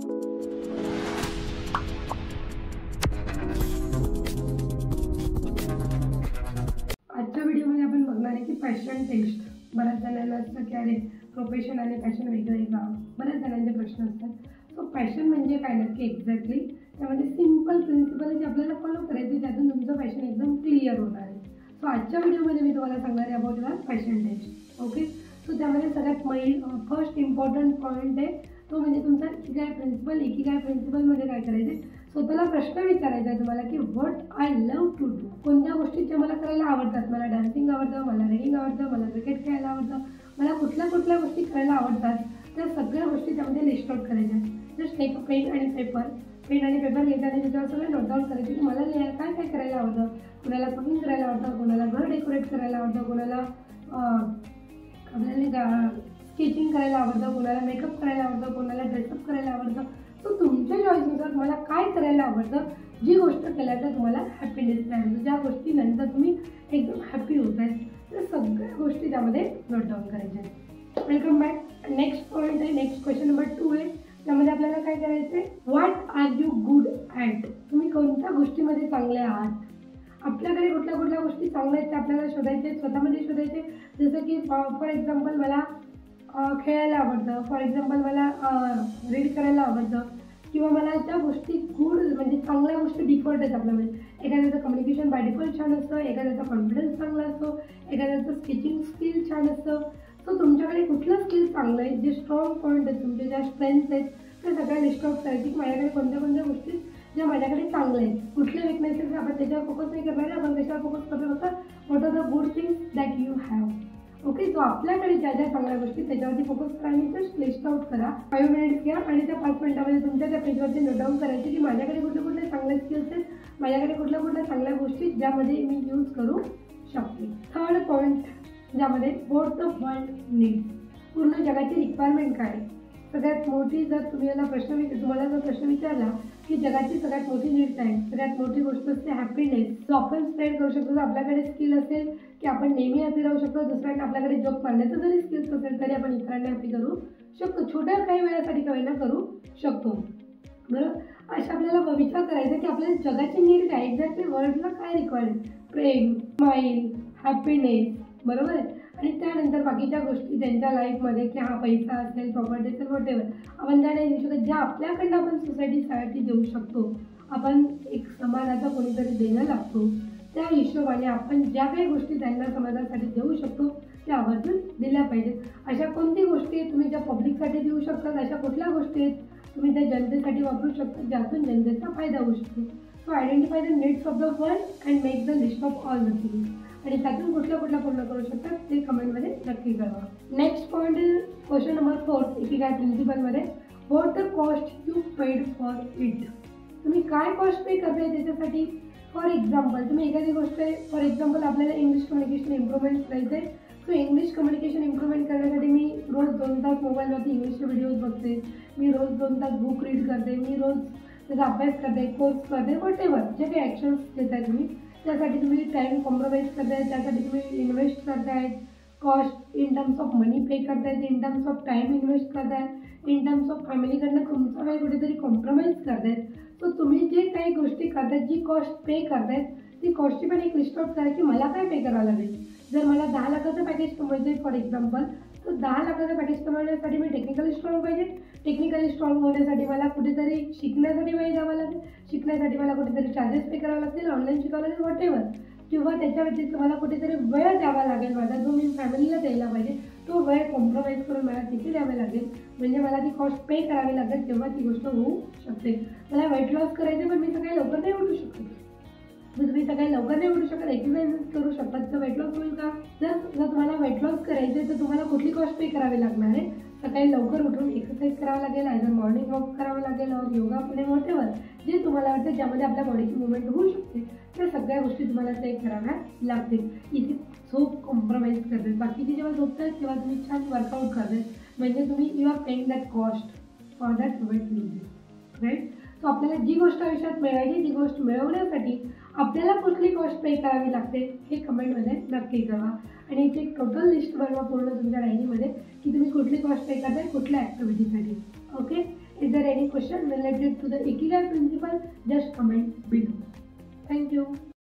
आजच्या व्हिडिओमध्ये आपण बघणार आहे की फॅशन टेस्ट. बऱ्याच जणांना असतं की अरे प्रोफेशन आणि फॅशन वेगळं आहे का, बऱ्याच जणांचे प्रश्न असतात. सो फॅशन म्हणजे काय नक्की एक्झॅक्टली, त्यामध्ये सिंपल प्रिन्सिपल जे आपल्याला फॉलो करायचे, त्यातून तुमचं फॅशन एकदम क्लिअर होणार आहे. सो आजच्या व्हिडिओमध्ये मी तुम्हाला सांगणार आहे about your fashion taste. Okay, so त्यामध्ये सगळ्यात फर्स्ट इम्पॉर्टंट पॉईंट आहे तो म्हणजे तुमचा इकिगाय प्रिन्सिपल. इकिगाय प्रिन्सिपलमध्ये काय करायचे, स्वतःला प्रश्न विचारायचा आहे तुम्हाला की what I love to do. कोणत्या गोष्टी मला करायला आवडतात. मला डान्सिंग आवडतं, मला रीडिंग आवडतं, मला क्रिकेट खेळायला आवडतं, मला कुठल्या गोष्टी करायला आवडतात, त्या सगळ्या गोष्टी त्यामध्ये लिस्ट आउट करायच्या. जस्ट टेक अ पेन आणि पेपर घ्यायचा आणि त्याच्यावर सगळं नोट डाऊन करायचं की मला काय काय करायला आवडतं. कुणाला कुकिंग करायला आवडतं, कुणाला घर डेकोरेट करायला आवडतं, कुणाला आपल्याला स्केचिंग करायला आवडतं, कुणाला मेकअप करायला आवडतं, कुणाला ड्रेसअप करायला आवडतं. सो तुमच्या चॉईसनुसार तुम्हाला काय करायला आवडतं, जी गोष्ट केल्यानंतर तुम्हाला हॅपीनेस मिळेल, ज्या गोष्टीनंतर तुम्ही एकदम हॅपी होत आहे, त्या सगळ्या गोष्टी त्यामध्ये नोट डाऊन करायच्या. Welcome back. नेक्स्ट पॉईंट आहे, नेक्स्ट क्वेश्चन नंबर 2 आहे. त्यामध्ये आपल्याला काय करायचं आहे, what are you good at. तुम्ही कोणत्या गोष्टीमध्ये चांगले आहात. आपल्याकडे कुठल्या गोष्टी चांगल्या आहेत त्या आपल्याला शोधायचे, स्वतःमध्ये शोधायचे. जसं की फॉर एक्झाम्पल मला खेळायला आवडतं, फॉर एक्झाम्पल मला रीड करायला आवडतं, किंवा मला ज्या गोष्टी गुड म्हणजे चांगल्या गोष्टी डिफॉल्ट आहेत आपल्यामध्ये. एखाद्याचं कम्युनिकेशन बाय डिफॉल्ट छान असतं, एखाद्याचा कॉन्फिडन्स चांगला असतो, एखाद्याचं स्केचिंग स्किल छान असतं. सो तुमच्याकडे कुठलं स्किल चांगलं आहे, जे स्ट्रॉंग पॉईंट आहेत तुमचे, ज्या स्ट्रेंथ्स आहेत, ते सगळ्या लिस्ट आउट करायची की माझ्याकडे कोणत्या गोष्टी ज्या माझ्याकडे चांगल्या आहेत. कुठले विकनेसेस आपण त्याच्यावर फोकस नाही करणार आहे, आपण कशावर फोकस करतो फक्त what are the good things that you have. Okay, so आपल्याकडे ज्या चांगल्या गोष्टी त्याच्यावरती फोकस करा आणि जस्ट लिस्ट आउट करा. 5 मिनिट्स घ्या आणि त्या 5 मिनिटामध्ये तुमच्या त्या पेजवरती नोट डाऊन करायचे की माझ्याकडे कुठले चांगले स्किल्स आहेत, माझ्याकडे कुठल्या चांगल्या गोष्टी ज्यामध्ये मी यूज करू शकते. थर्ड पॉईंट, ज्यामध्ये व्हॉट द वर्ल्ड नीड्स. पूर्ण जगाची रिक्वायरमेंट काय. सगळ्यात मोठी जर तुम्हाला प्रश्न विचारला की जगाची सगळ्यात मोठी नीड काय, सगळ्यात मोठी गोष्ट असते हॅपीनेस. जो आपण स्प्रेड करू शकतो. आपल्याकडे स्किल असेल की आपण नेहमी हॅपी राहू शकतो. दुसऱ्यांना आपल्याकडे जोक मारण्याचं जरी स्किल्स असेल तरी आपण इतरांना हॅपी करू शकतो. छोट्या काही वेळासाठी का करू शकतो. बरोबर, अशा आपल्याला विचार करायचा की आपल्या जगाची नीड काय, एक्झॅक्टली वर्ल्डला काय रिक्वायर्ड आहे. प्रेम, स्माईल, हॅपीनेस. बरोबर आहे. आणि त्यानंतर बाकीच्या गोष्टी त्यांच्या लाईफमध्ये की हा पैसा असेल, प्रॉपर्टी असेल, वॉटेवर आपण त्या नाही देऊ शकत. ज्या आपल्याकडनं आपण सोसायटीसाठी देऊ शकतो, आपण एक समाजाचा कोणीतरी देणं लागतो, त्या हिशोबाने आपण ज्या काही गोष्टी त्यांना समाजासाठी देऊ शकतो त्या आवर्जून दिल्या पाहिजेत. अशा कोणती गोष्टी तुम्ही ज्या पब्लिकसाठी देऊ शकतात, अशा कुठल्या गोष्टी आहेत तुम्ही त्या जनतेसाठी वापरू शकता ज्यातून जनतेचा फायदा होऊ शकतो. So identify the needs of the world and make the list of all the things. आणि त्यातून कुठल्या पूर्ण करू शकतात ते कमेंटमध्ये नक्की कळवा. Next point is question number 4 ikigai प्रिन्सिपलमध्ये. What the cost you paid for it. तुम्ही काय कॉस्ट पे करताय त्याच्यासाठी. फॉर एक्झाम्पल तुम्ही एखादी गोष्ट आहे, फॉर एक्झाम्पल आपल्याला इंग्लिश कम्युनिकेशन इम्प्रूव्हमेंट करायचं आहे. सो इंग्लिश कम्युनिकेशन इम्प्रूव्हमेंट करण्यासाठी मी रोज 2 तास मोबाईलवरती इंग्लिशचे व्हिडिओज बघते, मी रोज 2 तास बुक रीड करते, मी रोज त्याचा अभ्यास करते, कोर्स करते, वॉटेवर जे काही ॲक्शन्स घेताय तुम्ही त्यासाठी तुम्ही टाईम कॉम्प्रोमाइज करताय, त्यासाठी तुम्ही इन्व्हेस्ट करताय. कॉस्ट इन टर्म्स ऑफ मनी पे करतायत, in terms of time invest करताय, इन टर्म्स ऑफ फॅमिलीकडनं तुमचं काही कुठेतरी कॉम्प्रोमाइज करतायत. सो तुम्ही जे काही गोष्टी करतायत, जी कॉस्ट पे करतायत, ती कॉस्टची पण एक लिस्ट आउट करा की मला काय पे करावं लागेल. जर मला 10 लाखाचं पॅकेज कमवायचं आहे फॉर एक्झाम्पल, तर 10 लाखाचं पॅकेज कमवण्यासाठी मी टेक्निकली स्ट्रॉंग पाहिजे. टेक्निकली स्ट्रॉंग होण्यासाठी मला कुठेतरी शिकण्यासाठी वेळ द्यावा लागेल, शिकण्यासाठी मला कुठेतरी चार्जेस पे करावे लागतील, ऑनलाईन शिकावं लागेल, वॉटेवर. किंवा त्याच्या व्यतिरिक्त मला कुठेतरी वेळ द्यावा लागेल, माझा जो मी फॅमिलीला द्यायला पाहिजे तो वेळ कॉम्प्रोमाइज करून मला तिथे द्यावे लागेल. म्हणजे मला ती कॉस्ट पे करावी लागेल, तेव्हा ती गोष्ट होऊ शकते. मला वेट लॉस करायचे पण मी सकाळी लवकर नाही उठू शकते. जर तुम्ही सकाळी लवकर नाही उठू शकत, एक्सरसाइज करू शकतात, तर वेट लॉस होईल का. जर तुम्हाला वेट लॉस करायचे तर तुम्हाला कुठली कॉस्ट पे करावी लागणार आहे. सकाळी लवकर उठून एक्सरसाइज करावं लागेल, आयदर मॉर्निंग वॉक करावं लागेल, और योगा पुणे वॉटेवर जे तुम्हाला वाटतं ज्यामध्ये आपल्या बॉडीची मुवमेंट होऊ शकते, त्या सगळ्या गोष्टी तुम्हाला ते कराव्या लागतील. इथे झोप कॉम्प्रोमाइज करतात. बाकीची जेव्हा झोपतात तेव्हा तुम्ही छान वर्कआउट करतात, म्हणजे तुम्ही you are paying that cost for that weight losing, right. So आपल्याला जी गोष्ट आयुष्यात मिळायची ती गोष्ट मिळवण्यासाठी आपल्याला कुठली कॉस्ट पे करावी लागते हे कमेंटमध्ये नक्की करा. आणि इथे एक टोटल लिस्ट बनवा पूर्ण तुमच्या डायरीमध्ये की तुम्ही कुठली कॉस्ट पे करताय कुठल्या ॲक्टिव्हिटीसाठी. Okay, Is there any question related to the Ikigai principle? Just comment below. Thank you.